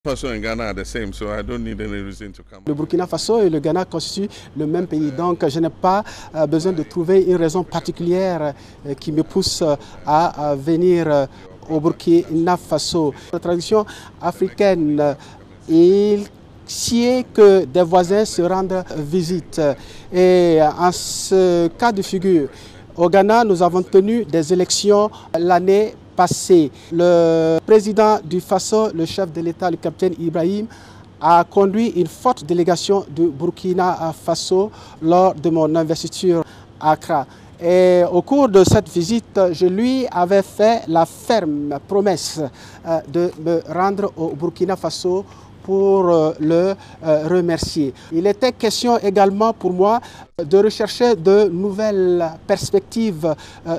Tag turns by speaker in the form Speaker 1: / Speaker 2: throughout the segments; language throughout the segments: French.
Speaker 1: Faso and Ghana are the same, so I don't need any reason to come.
Speaker 2: Le Burkina Faso et le Ghana constituent le même pays, donc je n'ai pas besoin de trouver une raison particulière qui me pousse à venir au Burkina Faso. La tradition africaine, il sied que des voisins se rendent visite. Et en ce cas de figure, au Ghana, nous avons tenu des élections l'année passé. Le président du Faso, le chef de l'État, le capitaine Ibrahim, a conduit une forte délégation du Burkina Faso lors de mon investiture à Accra. Et au cours de cette visite, je lui avais fait la ferme promesse de me rendre au Burkina Faso pour le remercier. Il était question également pour moi de rechercher de nouvelles perspectives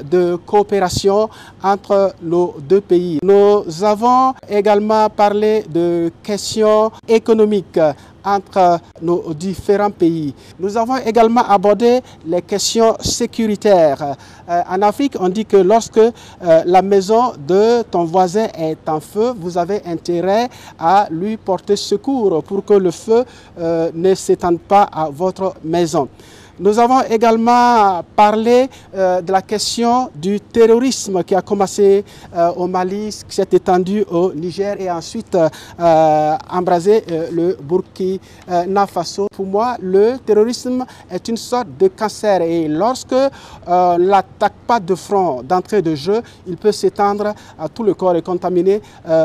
Speaker 2: de coopération entre nos deux pays. Nous avons également parlé de questions économiques entre nos différents pays. Nous avons également abordé les questions sécuritaires. En Afrique, on dit que lorsque la maison de ton voisin est en feu, vous avez intérêt à lui porter secours pour que le feu ne s'étende pas à votre maison. Nous avons également parlé de la question du terrorisme qui a commencé au Mali, qui s'est étendu au Niger et ensuite embrasé le Burkina Faso. Pour moi, le terrorisme est une sorte de cancer et lorsque on ne l'attaque pas de front, d'entrée de jeu, il peut s'étendre à tout le corps et contaminer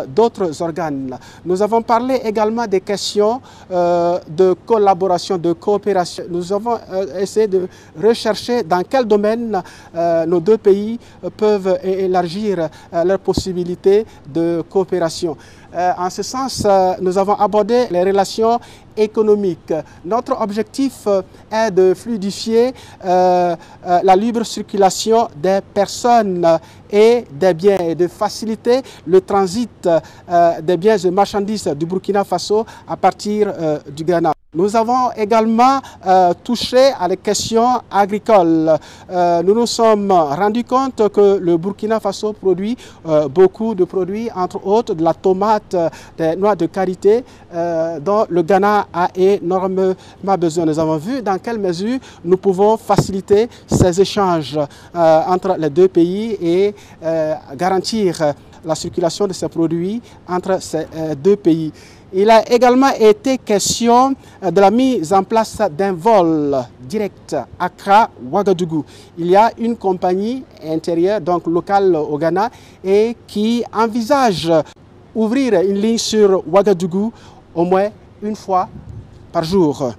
Speaker 2: d'autres organes. Nous avons parlé également des questions de collaboration, de coopération. Nous avons essayer de rechercher dans quel domaine nos deux pays peuvent élargir leurs possibilités de coopération. En ce sens, nous avons abordé les relations économiques. Notre objectif est de fluidifier la libre circulation des personnes et des biens et de faciliter le transit des biens et marchandises du Burkina Faso à partir du Ghana. Nous avons également touché à les questions agricoles. Nous nous sommes rendus compte que le Burkina Faso produit beaucoup de produits, entre autres de la tomate, des noix de karité, dont le Ghana a énormément besoin. Nous avons vu dans quelle mesure nous pouvons faciliter ces échanges entre les deux pays et garantir la circulation de ces produits entre ces deux pays. Il a également été question de la mise en place d'un vol direct Accra-Ouagadougou. Il y a une compagnie intérieure, donc locale au Ghana, et qui envisage ouvrir une ligne sur Ouagadougou au moins une fois par jour.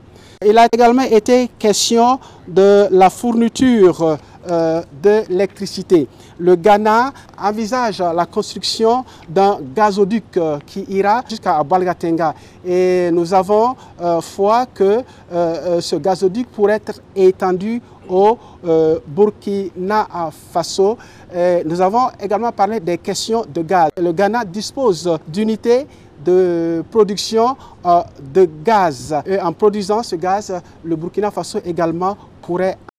Speaker 2: Il a également été question de la fourniture de l'électricité. Le Ghana envisage la construction d'un gazoduc qui ira jusqu'à Balgatenga et nous avons foi que ce gazoduc pourrait être étendu au Burkina Faso. Nous avons également parlé des questions de gaz. Le Ghana dispose d'unités de production de gaz. Et en produisant ce gaz, le Burkina Faso également pourrait